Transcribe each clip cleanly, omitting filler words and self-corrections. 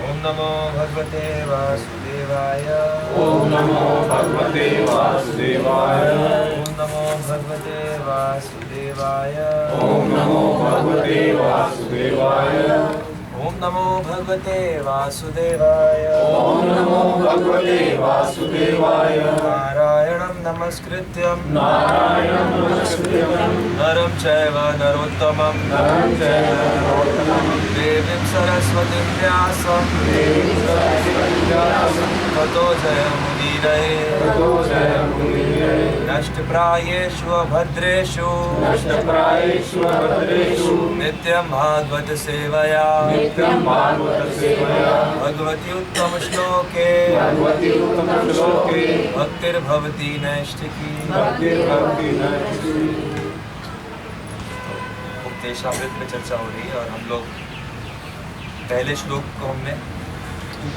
ओम नमो भगवते वासुदेवाय। ओम नमो भगवते वासुदेवाय। ओम नमो भगवते वासुदेवाय। ओम नमो भगवते वासुदेवाय। ओम नमो भगवते वासुदेवाय। ओम नमो भगवते वासुदेवाय। नारायणं नमस्कृत्यं नारायणं नमस्कृत्यं नरं चैव नरोत्तमं नरं चैव नरोत्तमं देवीं सरस्वतीं व्यासं ततो जयमुदीरये। ततो जयमुदीरये। नष्टप्रायेषु अभद्रेषु नष्टप्रायेषु भद्रेषु नित्यं भागवत सेवया नित्यं भागवत सेवया भगवती उत्तम श्लोके भगवती उत्तम श्लोके भक्तिर्भवती नैष्ठिकी। भक्तिर्भवति नैष्ठिकी। उपदेशामृत में चर्चा हो रही है और हम लोग पहले श्लोक को हमने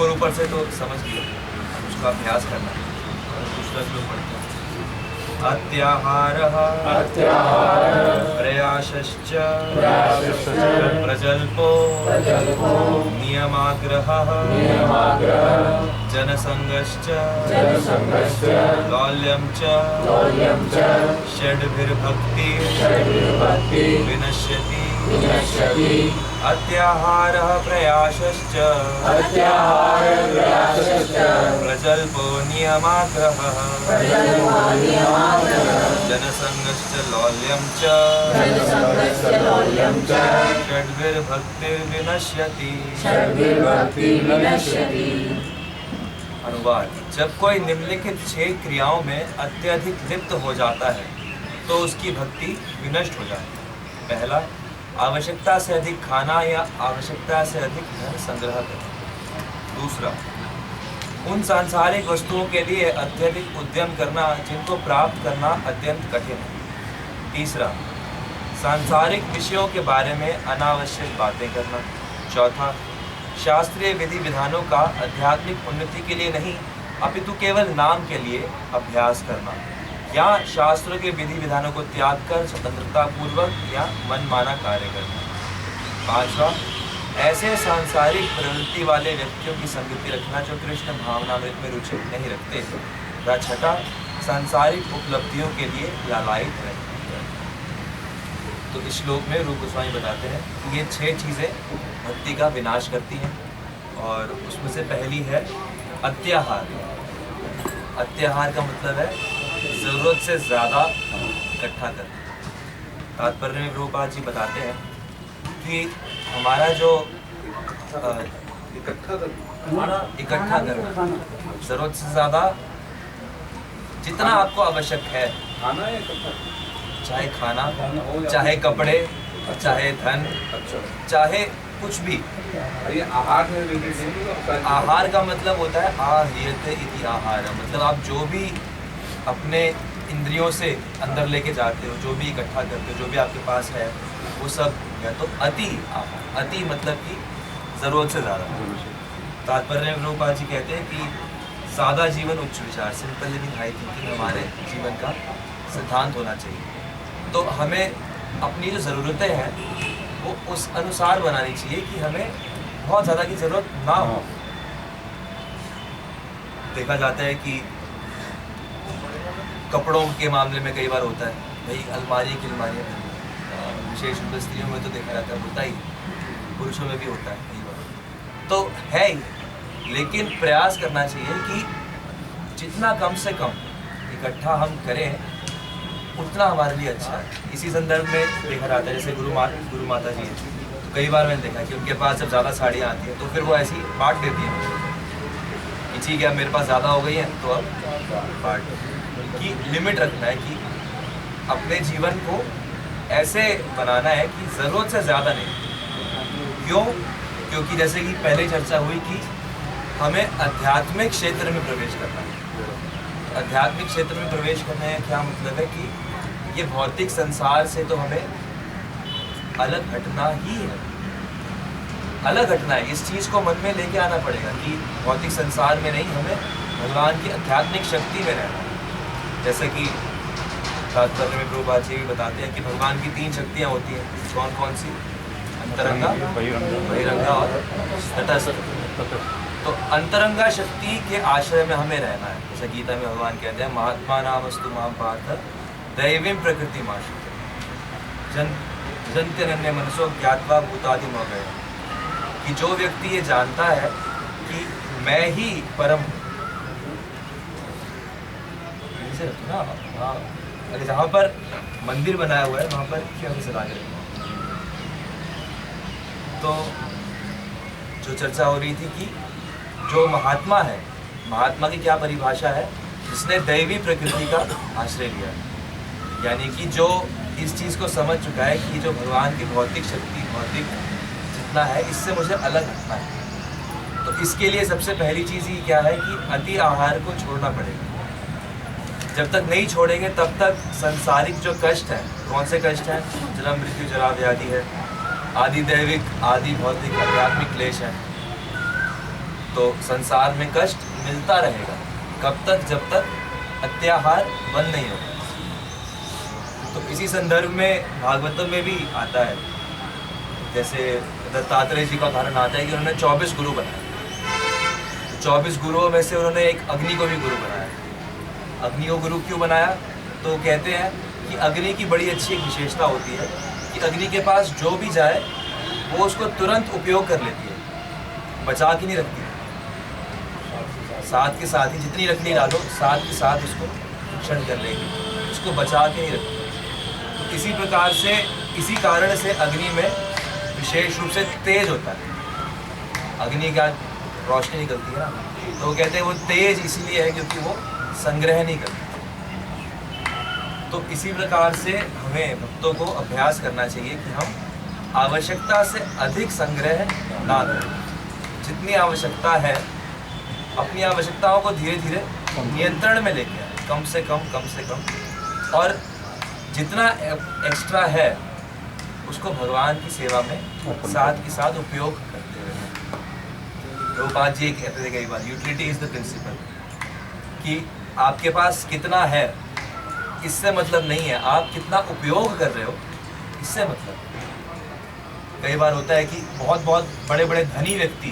ऊपर से तो समझ लिया, उसका अभ्यास करना है। दूसरा श्लोक पढ़ते हैं। अत्याहारः प्रयासश्च प्रजल्पो नियमाग्रहः जनसंगश्च लौल्यं च षड्भिर्भक्ति विनश्यति। अत्याहारः प्रयासश्च प्रजल्पो नियमाग्रहः जनसंगश्च लौल्यं च षड्भिर्भक्तिर्विनश्यति। अनुवाद। जब कोई निम्नलिखित 6 क्रियाओं में अत्यधिक लिप्त हो जाता है तो उसकी भक्ति विनष्ट हो जाती है। पहला, आवश्यकता से अधिक खाना या आवश्यकता से अधिक धन संग्रह करना। दूसरा, उन सांसारिक वस्तुओं के लिए अत्यधिक उद्यम करना जिनको प्राप्त करना अत्यंत कठिन है। तीसरा, सांसारिक विषयों के बारे में अनावश्यक बातें करना। चौथा, शास्त्रीय विधि विधानों का आध्यात्मिक उन्नति के लिए नहीं अपितु केवल नाम के लिए अभ्यास करना, या शास्त्रों के विधि विधानों को त्याग कर स्वतंत्रता पूर्वक या मनमाना कार्य करना। पांचवा, ऐसे सांसारिक प्रवृत्ति वाले व्यक्तियों की संगति रखना जो कृष्ण भावनामृत में रुचि नहीं रखते। तथा छठा, सांसारिक उपलब्धियों के लिए लालायित रहना। तो इस श्लोक में रूप गोस्वामी बताते हैं कि ये 6 चीज़ें भक्ति का विनाश करती हैं और उसमें से पहली है अत्याहार। अत्याहार का मतलब है ज़रूरत से ज़्यादा इकट्ठा करना। तात्पर्य में प्रभुपाद जी बताते हैं कि हमारा जो इकट्ठा करना, ज़रूरत से ज़्यादा जितना आपको आवश्यक है, चाहे खाना, चाहे कपड़े, चाहे धन, चाहे कुछ भी। आहार का मतलब होता है आह्रियते इति आहार, मतलब आप जो भी अपने इंद्रियों से अंदर लेके जाते हो, जो भी इकट्ठा करते हो, जो भी आपके पास है, वो सब या तो अति आहार। अति मतलब कि ज़रूरत से ज़्यादा। तात्पर्य में प्रभुपाद जी कहते हैं कि सादा जीवन उच्च विचार, सिंपल लिविंग हाई थिंकिंग हमारे जीवन का सिद्धांत होना चाहिए। तो हमें अपनी जो ज़रूरतें हैं वो उस अनुसार बनानी चाहिए कि हमें बहुत ज़्यादा की ज़रूरत ना हो। देखा जाता है कि कपड़ों के मामले में कई बार होता है, भाई अलमारी की अलमारी में, विशेष रूप से स्त्रियों में तो देखा जाता है, होता ही, पुरुषों में भी होता है कई बार, तो है ही। लेकिन प्रयास करना चाहिए कि जितना कम से कम इकट्ठा हम करें उतना हमारे लिए अच्छा है। इसी संदर्भ में देखा जाता है, जैसे गुरु माता जी हैं, तो कई बार मैंने देखा कि उनके पास जब ज़्यादा साड़ियाँ आती हैं तो फिर वो ऐसी बांट देती हैं कि ठीक है मेरे पास ज़्यादा हो गई है तो अब बांट दो। कि लिमिट रखना है कि अपने जीवन को ऐसे बनाना है कि ज़रूरत से ज़्यादा नहीं। क्यों? क्योंकि जैसे कि पहले चर्चा हुई कि हमें आध्यात्मिक क्षेत्र में प्रवेश करना है। आध्यात्मिक क्षेत्र में प्रवेश करने का क्या मतलब है कि ये भौतिक संसार से तो हमें अलग हटना ही है, अलग हटना है। इस चीज़ को मन में लेके आना पड़ेगा कि भौतिक संसार में नहीं, हमें भगवान की आध्यात्मिक शक्ति में रहना है। जैसे कि तात्पर्य में प्रभुपाद जी भी बताते हैं कि भगवान की 3 शक्तियाँ होती हैं। कौन कौन सी? अंतरंगा, बहिरंगा और तटस्थ। तो अंतरंगा शक्ति के आश्रय में हमें रहना है। जैसे गीता में भगवान कहते हैं, महात्मा नामस्तु मां पार्थ दैवीं प्रकृति माश्रित जंते नन्य मनसो ज्ञात्वा भूतादि मोह, कि जो व्यक्ति ये जानता है कि मैं ही परम हूँ। अरे जहाँ पर मंदिर बनाया हुआ है वहाँ पर क्या से लगा के तो जो चर्चा हो रही थी कि जो महात्मा है, महात्मा की क्या परिभाषा है, जिसने दैवी प्रकृति का आश्रय लिया, यानी कि जो इस चीज़ को समझ चुका है कि जो भगवान की भौतिक शक्ति, भौतिक जितना है, इससे मुझे अलग रखना है। तो इसके लिए सबसे पहली चीज़ ही क्या है कि अति आहार को छोड़ना पड़ेगा। जब तक नहीं छोड़ेंगे तब तक संसारिक जो कष्ट हैं, कौन से कष्ट हैं, जन्म मृत्यु जरा व्याधि है, आदि दैविक आदि भौतिक आध्यात्मिक क्लेश है, तो संसार में कष्ट मिलता रहेगा। कब तक? जब तक अत्याहार बंद नहीं होगा। तो इसी संदर्भ में भागवतम में भी आता है, जैसे दत्तात्रेय जी का उदाहरण आता है कि उन्होंने 24 गुरु बनाए। 24 गुरुओं में से उन्होंने एक अग्नि को भी गुरु बनाया। अग्नि को गुरु क्यों बनाया? तो कहते हैं कि अग्नि की बड़ी अच्छी एक विशेषता होती है कि अग्नि के पास जो भी जाए वो उसको तुरंत उपयोग कर लेती है, बचा के नहीं रखती। साथ के साथ ही जितनी लकड़ी डालो साथ के साथ उसको क्षण कर लेगी, उसको बचा के नहीं रखती। तो इसी प्रकार से, इसी कारण से अग्नि में विशेष रूप से तेज होता है। अग्नि का रोशनी निकलती है ना, तो वो कहते हैं वो तेज इसलिए है क्योंकि वो संग्रह नहीं करती। तो इसी प्रकार से हमें भक्तों को अभ्यास करना चाहिए कि हम आवश्यकता से अधिक संग्रह ना करें। जितनी आवश्यकता है अपनी आवश्यकताओं को धीरे धीरे नियंत्रण में लेके आए, कम से कम, और जितना एक्स्ट्रा है उसको भगवान की सेवा में साथ के साथ उपयोग करते हुए। प्रभुपाद जी कहते थे कई बार, यूटिलिटी इज द प्रिंसिपल, कि आपके पास कितना है इससे मतलब नहीं है, आप कितना उपयोग कर रहे हो इससे मतलब। कई बार होता है कि बहुत बड़े बड़े धनी व्यक्ति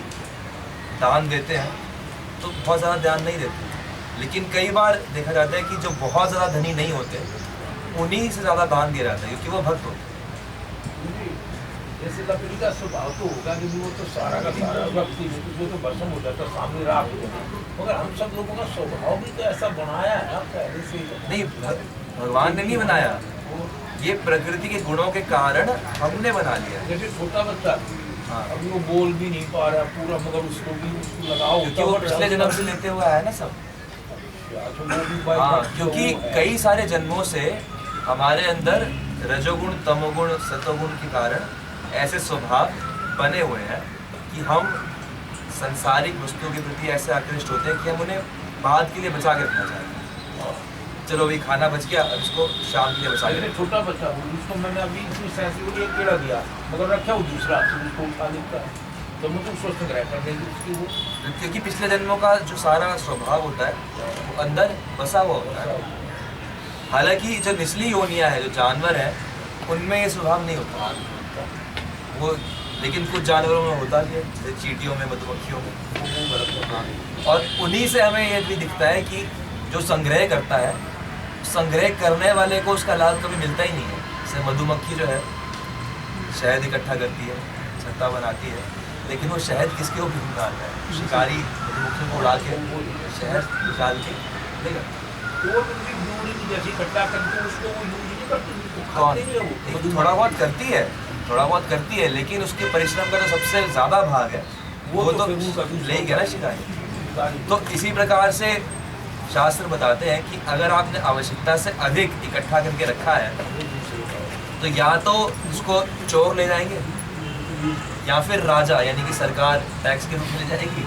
दान देते हैं तो बहुत ज़्यादा ध्यान नहीं देते, लेकिन कई बार देखा जाता है कि जो बहुत ज़्यादा धनी नहीं होते उन्हीं से ज़्यादा दान दिया जाता है क्योंकि वो भक्त होते हैं। जैसे लकड़ी का स्वभाव तो होगा कि वो तो सारा का सारा व्यक्ति वो तो भस्म हो जाता, सामने राख हो जाता, मगर हम सब लोगों का स्वभाव भी तो ऐसा बनाया है ना पहले से। नहीं, भगवान ने नहीं बनाया, ये प्रकृति के गुणों के कारण हमने बना लिया। जैसे छोटा बच्चा, हाँ, अभी वो बोल भी नहीं पा रहा पूरा, मगर उसको भी उसको लगाओ क्योंकि वो पिछले जन्म से लेते हुए आया ना सब। हाँ, क्योंकि कई सारे जन्मों से हमारे अंदर रजोगुण, तमोगुण, सतोगुण के कारण ऐसे स्वभाव बने हुए हैं कि हम संसारिक वस्तुओं के प्रति ऐसे आकृष्ट होते हैं कि हम उन्हें बाद के लिए बचा के रखना चाहते हैं। चलो अभी खाना बच गया, अब इसको शाम के लिए बचा के। छोटा बच्चा हो, उसको मैंने अभी इतनी सेंसिटिव एक केड़ा दिया, मगर रखा वो दूसरा, उसको उठा देता है, तो मुझे स्वस्थ रह देंगे उसकी वो, क्योंकि पिछले जन्मों का जो सारा स्वभाव होता है वो अंदर बसा हुआ होता है। हालांकि जो निचली योनियाँ है, जो जानवर है, उनमें ये स्वभाव नहीं होता वो, लेकिन कुछ जानवरों में होता भी है, जैसे चींटियों में, मधुमक्खियों में। और उन्हीं से हमें ये भी दिखता है कि जो संग्रह करता है, संग्रह करने वाले को उसका लाभ कभी मिलता ही नहीं है। जैसे मधुमक्खी जो है शहद इकट्ठा करती है, छत्ता बनाती है, लेकिन वो शहद किसके ऊपर निकालता है? शिकारी मधुमक्खियों को उड़ा के शहद निकाल के लेगा। वो जैसे इकट्ठा करके उसको वो यूज नहीं करती, कौन? थोड़ा बहुत करती है, लेकिन उसके परिश्रम का जो सबसे ज़्यादा भाग है वो तो ले गया ना शिकारी। तो इसी प्रकार से शास्त्र बताते हैं कि अगर आपने आवश्यकता से अधिक इकट्ठा करके रखा है तो या तो उसको चोर ले जाएंगे, या फिर राजा यानी कि सरकार टैक्स के रूप में ले जाएगी,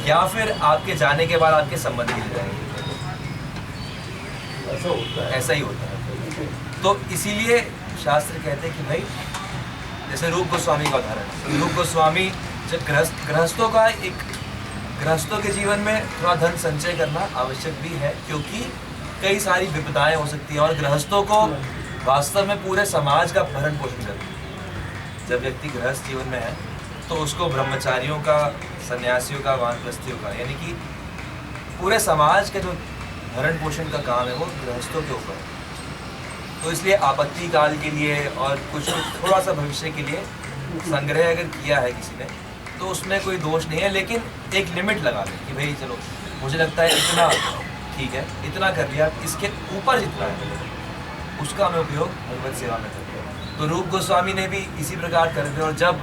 या फिर आपके जाने के बाद आपके संबंधी ले जाएंगे। ऐसा ही होता है। तो इसीलिए शास्त्र कहते हैं कि भाई, जैसे रूप गोस्वामी का उदाहरण, रूप गोस्वामी जब गृहस्थों के जीवन में थोड़ा धन संचय करना आवश्यक भी है, क्योंकि कई सारी विपदाएं हो सकती हैं और गृहस्थों को वास्तव में पूरे समाज का भरण पोषण करती है। जब व्यक्ति गृहस्थ जीवन में है तो उसको ब्रह्मचारियों का, सन्यासियों का, वानप्रस्थियों का, यानी कि पूरे समाज के जो भरण पोषण का काम है वो गृहस्थों के ऊपर है। तो इसलिए आपत्ति काल के लिए और कुछ थोड़ा सा भविष्य के लिए संग्रह अगर किया है किसी ने तो उसमें कोई दोष नहीं है, लेकिन एक लिमिट लगा लें कि भाई चलो मुझे लगता है इतना ठीक है, इतना कर लिया, इसके ऊपर जितना है उसका हमें उपयोग भगवत सेवा में करते हैं। तो रूप गोस्वामी ने भी इसी प्रकार कर दिया, और जब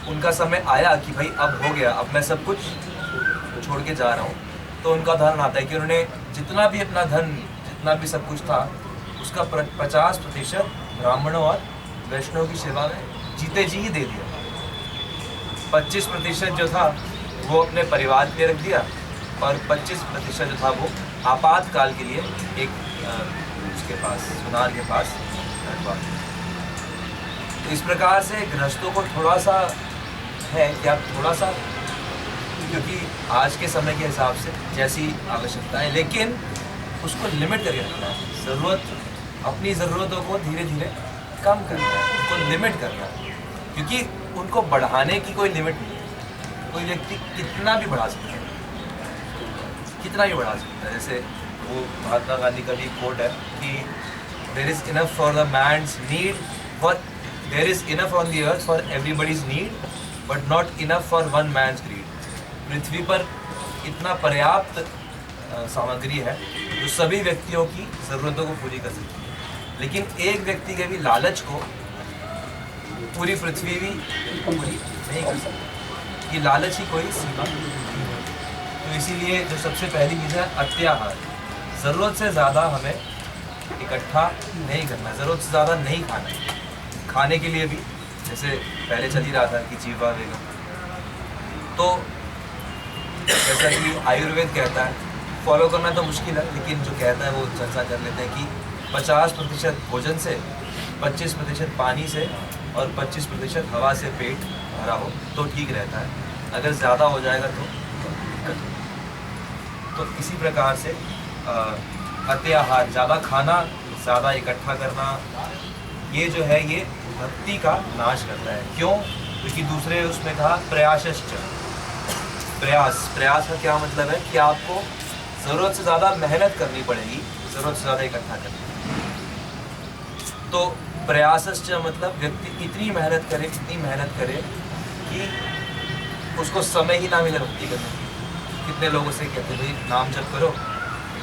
उनका समय आया कि भाई अब हो गया, अब मैं सब कुछ छोड़ के जा रहा हूँ, तो उनका धर्म आता है कि उन्होंने जितना भी अपना धन, जितना भी सब कुछ था, उसका 50% ब्राह्मणों और वैष्णव की सेवा में जीते जी ही दे दिया। 25% जो था वो अपने परिवार के लिए रख दिया, और 25% जो था वो आपातकाल के लिए एक उसके पास, सुनार के पास रखवा। तो इस प्रकार से गृहस्थों को थोड़ा सा है कि आप थोड़ा सा, क्योंकि आज के समय के हिसाब से जैसी आवश्यकता है, लेकिन उसको लिमिट करके रखना है। ज़रूरत, अपनी ज़रूरतों को धीरे धीरे कम करना है, उनको लिमिट करना है, क्योंकि उनको बढ़ाने की कोई लिमिट नहीं है। कोई व्यक्ति कितना भी बढ़ा सकता है, कितना भी बढ़ा सकता है। जैसे वो महात्मा गांधी का भी कोट है कि there is enough for the man's need, for there is enough on the earth for everybody's need, but not enough for one man's greed. पृथ्वी पर इतना पर्याप्त सामग्री है जो सभी व्यक्तियों की ज़रूरतों को पूरी कर सकती है, लेकिन एक व्यक्ति के भी लालच को पूरी पृथ्वी भी पूरी नहीं कर सकती। ये लालच ही कोई सीमा नहीं है। तो इसीलिए जो सबसे पहली चीज़ है अत्याहार। ज़रूरत से ज़्यादा हमें इकट्ठा नहीं करना, ज़रूरत से ज़्यादा नहीं खाना है। खाने के लिए भी जैसे पहले चल ही रहा था कि जीवा वेगम, तो जैसा कि आयुर्वेद कहता है, फॉलो करना तो मुश्किल है, लेकिन जो कहता है वो चर्चा कर लेते हैं कि 50% भोजन से, 25% पानी से और 25% हवा से पेट भरा हो तो ठीक रहता है। अगर ज़्यादा हो जाएगा तो दिक्कत हो। तो इसी प्रकार से अत्याहार, ज़्यादा खाना, ज़्यादा इकट्ठा करना, ये जो है ये भक्ति का नाश करता है। क्यों? क्योंकि दूसरे उसमें कहा प्रयासश्च, प्रयास का क्या मतलब है कि आपको ज़रूरत से ज़्यादा मेहनत करनी पड़ेगी, ज़रूरत से ज़्यादा इकट्ठा करनी। तो प्रयासश्च मतलब व्यक्ति इतनी मेहनत करे कि उसको समय ही ना मिले भक्ति करने की। कितने लोगों से कहते भाई नाम जप करो,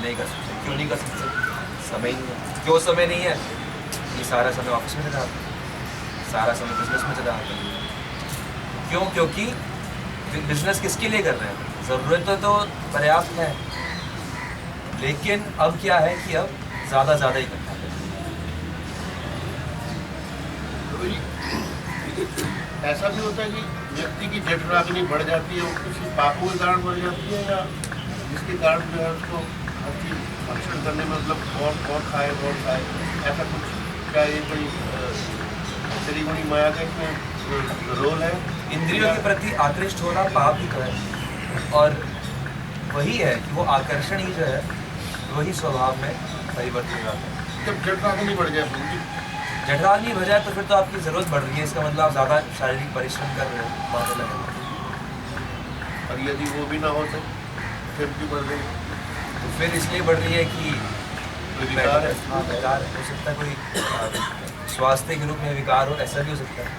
नहीं कर सकते। क्यों नहीं कर सकते? समय नहीं है। क्यों समय नहीं है? ये सारा समय ऑफिस में चला जाता है, सारा समय बिजनेस में चला जाता है। क्यों? क्योंकि बिजनेस किसके लिए कर रहे हैं? ज़रूरत तो पर्याप्त है, लेकिन अब क्या है कि अब ज़्यादा इकट्ठा करें। ऐसा भी होता है कि व्यक्ति की जठराग्नि बढ़ जाती है, वो किसी पापों के कारण बढ़ जाती है, या जिसके कारण जो है उसको हर चीज़ भक्षण करने में मतलब और खाए, ऐसा कुछ? क्या ये कोई श्री गुणी माया का इसमें रोल है? इंद्रियों के प्रति आकृष्ट होना पाप ही है, और वही है कि वो आकर्षण ही जो है वही स्वभाव में परिवर्तन हो जाता है। जब जठराग्नि बढ़ जाए उनकी, जठराग्नि बढ़ जाए तो फिर तो आपकी ज़रूरत बढ़ रही है, इसका मतलब आप ज़्यादा शारीरिक परिश्रम कर रहे हो, बात अलग है। और यदि वो भी ना हो तो फिर भी बढ़ रही, तो फिर इसलिए बढ़ रही है कि विकार है। हाँ, विकार हो सकता है, कोई स्वास्थ्य के रूप में विकार हो, ऐसा भी हो सकता है।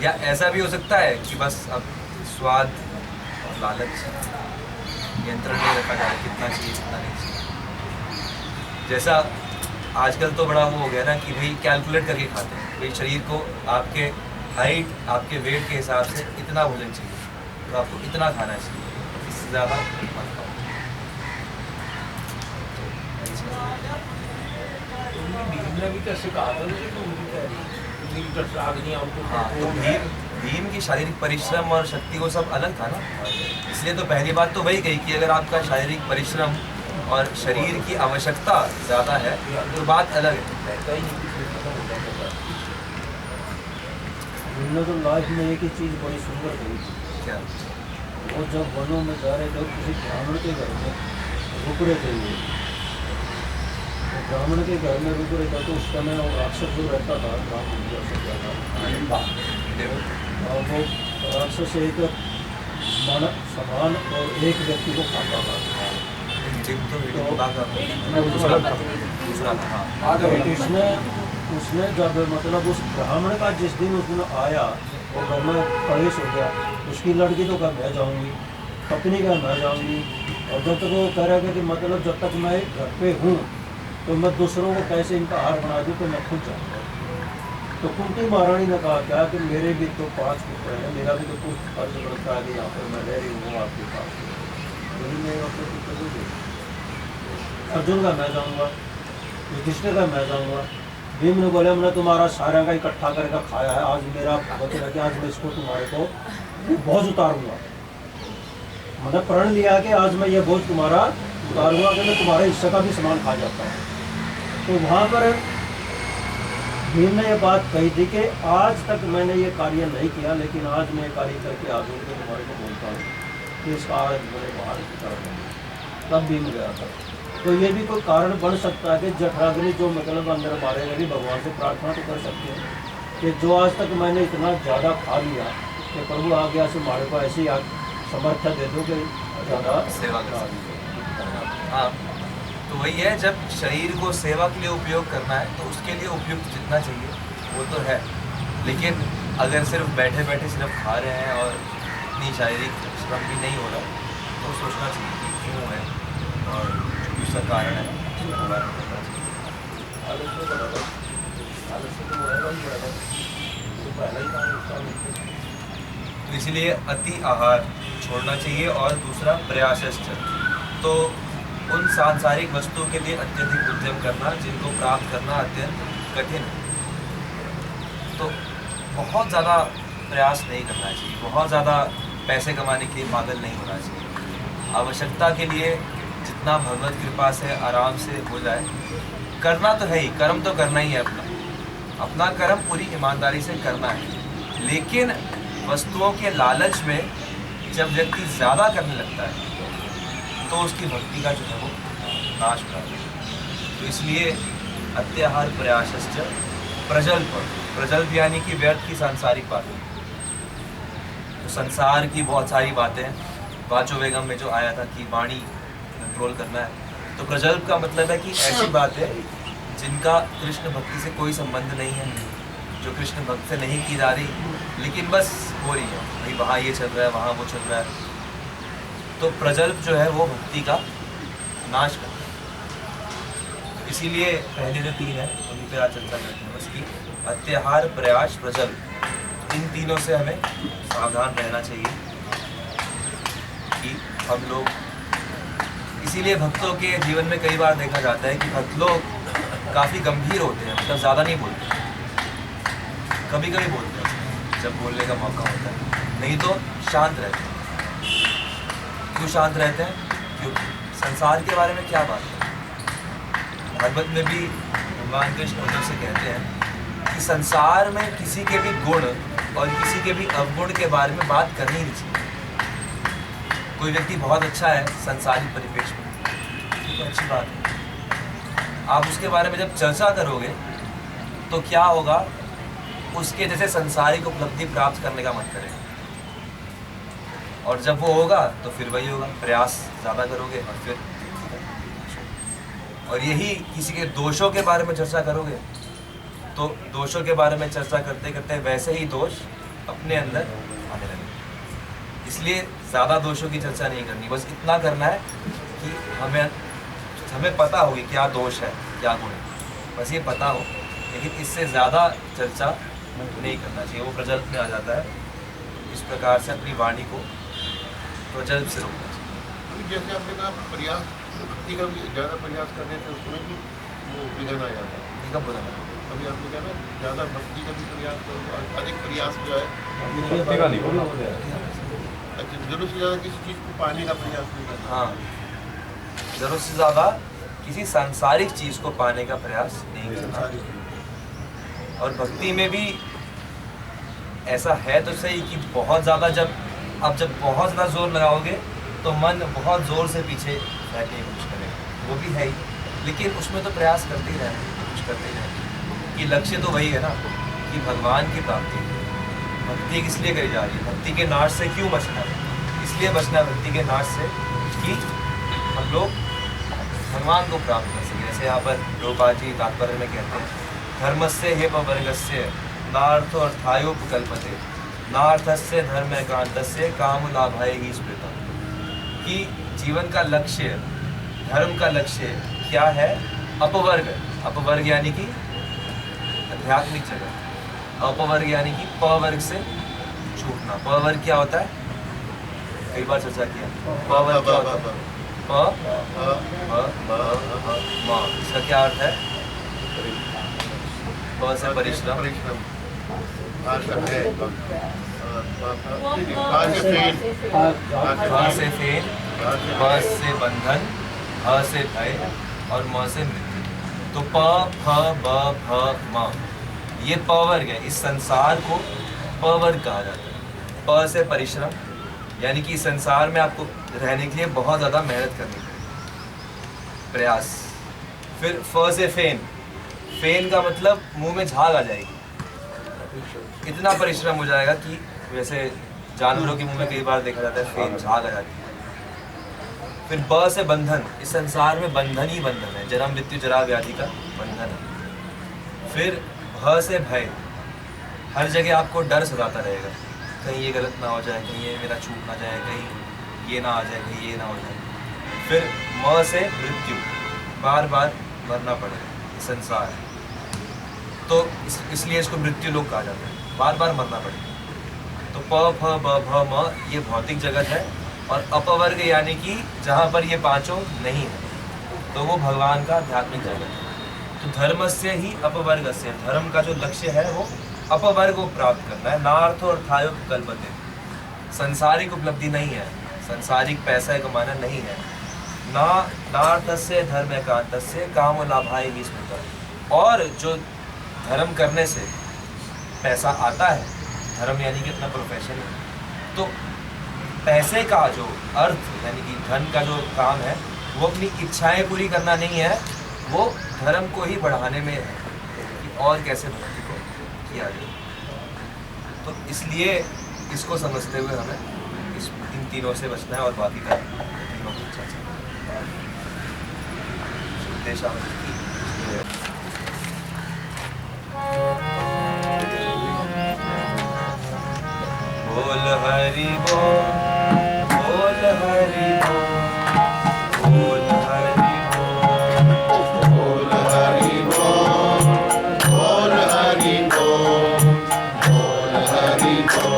या ऐसा भी हो सकता है कि बस अब स्वाद और लालच नियंत्रण नहीं रखा जाए, कितना चाहिए कितना नहीं चाहिए। जैसा आजकल तो बड़ा वो हो गया ना कि भाई कैलकुलेट करके खाते हैं, भाई शरीर को आपके हाइट, आपके वेट के हिसाब से इतना भोजन चाहिए, तो आपको इतना खाना चाहिए, इससे ज़्यादा मत खाओ। भीम ने भी कैसे कहा था हाँ, तो भीम की शारीरिक परिश्रम और शक्ति वो सब अलग था ना, इसलिए तो पहली बात तो वही कही कि अगर आपका शारीरिक परिश्रम और शरीर की आवश्यकता ज़्यादा है तो बात अलग है। उन्होंने तो लाइफ में एक ही चीज़ बड़ी सुंदर कही थी, क्या? वो जब वनों में जा रहे थे किसी ब्राह्मण के घर में रुक रहे थे, तो ब्राह्मण के घर में रुक रहे थे, तो उस समय वो राक्षस जो रहता था ब्राह्मण और वो राक्षस एक मन समान और एक व्यक्ति को खाता था। दूसरा था, हाँ। तो उसने जब मतलब उस ब्राह्मण का जिस दिन उस दिन आया वो घर में प्रवेश हो गया, उसकी लड़की तो कब मैं जाऊंगी, पत्नी का मैं जाऊंगी, और जब तक वो कह रहा है कि मतलब जब तक मैं घर पे हूँ तो मैं दूसरों को कैसे इनका आहार बना दूँ, तो मैं खुद जाऊँगा। तो कुंती महारानी ने कहा क्या कि मेरे भी तो 5 पुत्र हैं, मेरा भी तो कुछ फर्ज बनता है कि यहाँ पर मैं रह रही हूँ आपके पास, मेरी मैं अपने पुत्र को दूँ। अर्जुन का मैं जाऊँगा, युधिष्ठिर का मैं जाऊँगा। भीम ने बोले हमने तुम्हारा सारा का इकट्ठा करके खाया है, आज मेरा वचन है कि आज मैं इसको तुम्हारे को बोझ उतारूंगा। मैंने प्रण लिया कि आज मैं ये बोझ तुम्हारा उतारूंगा, कि मैं तुम्हारे हिस्से का भी सामान खा जाता हूँ। तो वहाँ पर भीम ने ये बात कही थी कि आज तक मैंने ये कार्य नहीं किया, लेकिन आज मैं कार्य करके आज उनके तुम्हारे को बोलता हूँ कि इसका आज मेरे बाहर की तरफ। तब भीम गया था। तो ये भी कोई कारण बन सकता है कि जठराग्नि जो मतलब अंदर मारेगा भी, भगवान से प्रार्थना तो कर सकते हैं कि जो आज तक मैंने इतना ज़्यादा खा लिया कि प्रभु आ गया से हमारे को ऐसी समर्थन दे दो कि ज़्यादा सेवा कर सकते। हाँ, तो वही है, जब शरीर को सेवा के लिए उपयोग करना है तो उसके लिए उपयुक्त जितना चाहिए वो तो है, लेकिन अगर सिर्फ बैठे बैठे सिर्फ खा रहे हैं और इतनी शारीरिक श्रम भी नहीं हो रहा तो सोचना चाहिए कि क्यों है और दूसरा कारण है उसके बारे में सोचना चाहिए। तो इसलिए अति आहार छोड़ना चाहिए। और दूसरा प्रयासश्च, तो उन सांसारिक वस्तुओं के लिए अत्यधिक उद्यम करना जिनको प्राप्त करना अत्यंत कठिन है। तो बहुत ज़्यादा प्रयास नहीं करना चाहिए, बहुत ज़्यादा पैसे कमाने के लिए पागल नहीं होना चाहिए। आवश्यकता के लिए जितना भगवत कृपा से आराम से हो जाए करना तो है ही, कर्म तो करना ही है, अपना कर्म पूरी ईमानदारी से करना है। लेकिन वस्तुओं के लालच में जब व्यक्ति ज़्यादा करने लगता है तो उसकी भक्ति का जो है वो नाश हो जाता है। तो इसलिए अत्याहार प्रयासश्च प्रजल्प, प्रजल्प यानी कि व्यर्थ की सांसारिक बातें, तो संसार की बहुत सारी बातें, वाचो वेगम में जो आया था कि वाणी कंट्रोल करना है, तो प्रजल्प का मतलब है कि ऐसी बातें जिनका कृष्ण भक्ति से कोई संबंध नहीं है, जो कृष्ण भक्त से नहीं की जा रही, लेकिन बस हो रही है, भाई वहाँ ये चल रहा है, वहाँ वो चल रहा है। तो प्रजल्प जो है वो भक्ति का नाश करता है। इसीलिए पहले जो 3 है उन्हीं पर आज चर्चा करते हैं बस, कि अत्याहार प्रयास प्रजल्प, इन तीनों से हमें सावधान रहना चाहिए कि हम लोग, इसीलिए भक्तों के जीवन में कई बार देखा जाता है कि भक्त लोग काफ़ी गंभीर होते हैं, मतलब ज़्यादा नहीं बोलते, कभी कभी बोलते हैं जब बोलने का मौका होता है, नहीं तो शांत रहते हैं। क्यों शांत रहते हैं? क्योंकि संसार के बारे में क्या बात है। भागवत में भी भगवान कृष्ण उद्धव से कहते हैं कि संसार में किसी के भी गुण और किसी के भी अवगुण के बारे में बात करनी नहीं चाहिए। कोई व्यक्ति बहुत अच्छा है संसारिक परिपेक्ष में, तो अच्छी बात है, आप उसके बारे में जब चर्चा करोगे तो क्या होगा, उसके जैसे संसारिक उपलब्धि प्राप्त करने का मन करेगा, और जब वो होगा तो फिर वही होगा, प्रयास ज़्यादा करोगे और फिर, और यही किसी के दोषों के बारे में चर्चा करोगे तो दोषों के बारे में चर्चा करते करते वैसे ही दोष अपने अंदर आने लगे। इसलिए ज़्यादा दोषों की चर्चा नहीं करनी, बस इतना करना है कि हमें पता होगी क्या दोष है क्या गुण है, बस ये पता हो, लेकिन इससे ज़्यादा चर्चा नहीं करना चाहिए, वो प्रजल्प में आ जाता है। इस प्रकार से अपनी वाणी को प्रजल्प से रोकना चाहिए। अभी जैसे आपने कहा प्रयास, भक्ति का भी ज़्यादा प्रयास करने से उसमें भी वो विघन आ जाता है। कब बोला मैंने? अभी आपने कहा ना ज़्यादा भक्ति का भी प्रयास करो, अधिक प्रयास जो है, भक्ति का नहीं होना। अच्छा जरूर से ज़्यादा किसी चीज़ को पाने का प्रयास नहीं करना। हाँ, ज़रूरत से ज़्यादा किसी सांसारिक चीज़ को पाने का प्रयास नहीं करना। और भक्ति में भी ऐसा है तो सही कि बहुत ज़्यादा जब बहुत ज़्यादा जोर लगाओगे तो मन बहुत ज़ोर से पीछे हटने की कोशिश करेगा, वो भी है ही, लेकिन उसमें तो प्रयास करते ही रहना, कुछ करते ही रहना, कि लक्ष्य तो वही है ना कि भगवान की प्राप्ति, भक्ति किस लिए करी जा रही है, भक्ति के नाश से क्यों बचना है? इसलिए बचना है भक्ति के नाश से कि हम लोग भगवान को प्राप्त कर सके। जैसे यहाँ पर प्रभुपाद जी तात्पर्य में कहते हैं, धर्मस्य हे पवर्गस्य नार्थो अर्थायोपकल्पते नार्थस्य धर्म एकांतस्य काम लाभाय ही स्मृता। कि जीवन का लक्ष्य, धर्म का लक्ष्य क्या है? अपवर्ग। अपवर्ग यानी कि आध्यात्मिक जगत, अपवर्ग यानी कि पवर्ग से छूटना। पवर्ग क्या होता है? कई बार चर्चा किया। पवर्ग क्या होता है? इसका क्या अर्थ है? प से परिश्रम, फ से फेन, ब से बंधन, ह से भय और म से मृत्यु। तो प फ ब भ म ये पवर्ग है। इस संसार को पवर्ग कहा जाता है। प से परिश्रम यानी कि संसार में आपको रहने के लिए बहुत ज़्यादा मेहनत करनी पड़ेगी, प्रयास। फिर फ से फेन, फेन का मतलब मुंह में झाग आ जाएगी, इतना परिश्रम हो जाएगा कि वैसे जानवरों के मुंह में कई बार देखा जाता है फेन, झाग आ जाती है। फिर ब से बंधन, इस संसार में बंधन ही बंधन है, जन्म मृत्यु जरा व्याधि का बंधन है। फिर भ से भय, हर जगह आपको डर सताता रहेगा, कहीं ये गलत ना हो जाए, कहीं ये मेरा छूट ना जाए, कहीं ये ना आ जाए, कहीं ये ना हो जाए। फिर म से मृत्यु, बार बार मरना पड़ेगा, संसार है तो इसलिए इसको मृत्यु लोक कहा जाता है, बार बार मरना पड़ेगा। तो प फ ब भ म ये भौतिक जगत है। और अपवर्ग यानी कि जहाँ पर ये पांचों नहीं है, तो वो भगवान का आध्यात्मिक जगत है। तो धर्म से ही अपवर्ग से, धर्म का जो लक्ष्य है वो अपवर्ग को प्राप्त करना है। नार्थो अर्थायोपकल्पते, संसारिक उपलब्धि नहीं है, संसारिक पैसा कमाना नहीं है। नार्थस्य धर्म एकांतस्य काम लाभाय ही स्मृता। और जो धर्म करने से पैसा आता है, धर्म यानी कि अपना प्रोफेशन है, तो पैसे का जो अर्थ यानी कि धन का जो काम है वो अपनी इच्छाएं पूरी करना नहीं है, वो धर्म को ही बढ़ाने में है कि और कैसे भक्ति को किया जाए। तो इसलिए इसको समझते हुए हमें इन तीनों से बचना है और बाकी का तीनों की चर्चा बोल हरि बोल, बोल हरि बोल, बोल हरि बोल, बोल हरि बोल, बोल हरि बोल, बोल हरि बोल, बोल हरि बोल,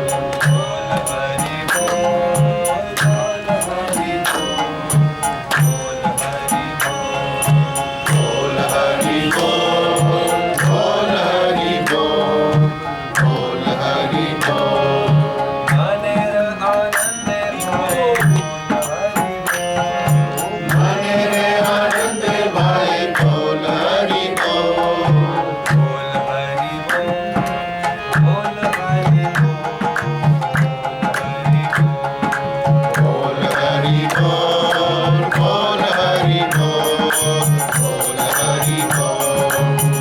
बोल हरि बोल, बोल हरि बोल, बोल हरि बोल, बोल हरि बोल, बोल हरि बोल। मनेर आनंद भाए बोल हरि बोल, मनेरे आनंद भाई बोल हरि बोल, बोल हरि बोल, बोल हरि बोल, बोल हरि बोल, बोल हरि बोल, बोल हरि बोल।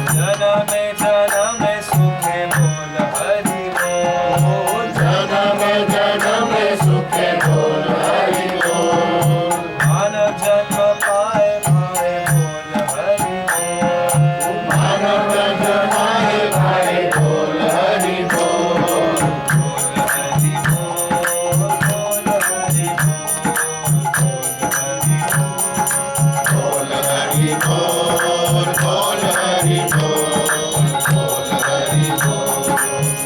जनम जनम सुखे बोल हरि बोल, जन्म जन्म सुखे बोल हरि बोल, मानव जन्म पाए भाए बोल हरि बोल, मानव जमाए भाई बोल हरि बोल, बोल हरि बोल, बोल हरि बोल, बोल हरि बोल, बोल हरि बोल, बोल हरि बोल, बोल हरि बोल।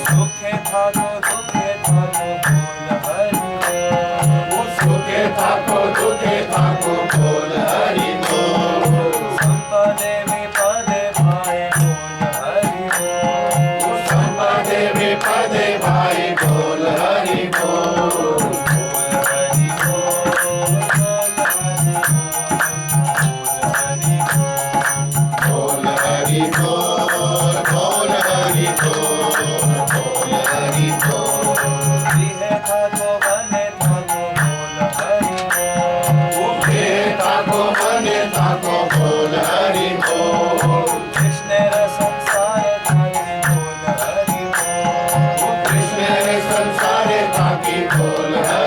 सुखे थाको दुखे थाको बोल हरि बोल, सुखे थाको दुखे थाको बोल हरि बोल, संपदे विपदे भाए बोल हरि बोल, संपदे विपदे भाई बोल हरि बोल, बोल हरि बोल, बोल हरि बोल, बोल हरि बोल, बोल हरि बोल, बोल हरि बोल। जिहे थाको बने थाको बोल हरि बोल, उठे थाको बने संसारे बाकी खोल है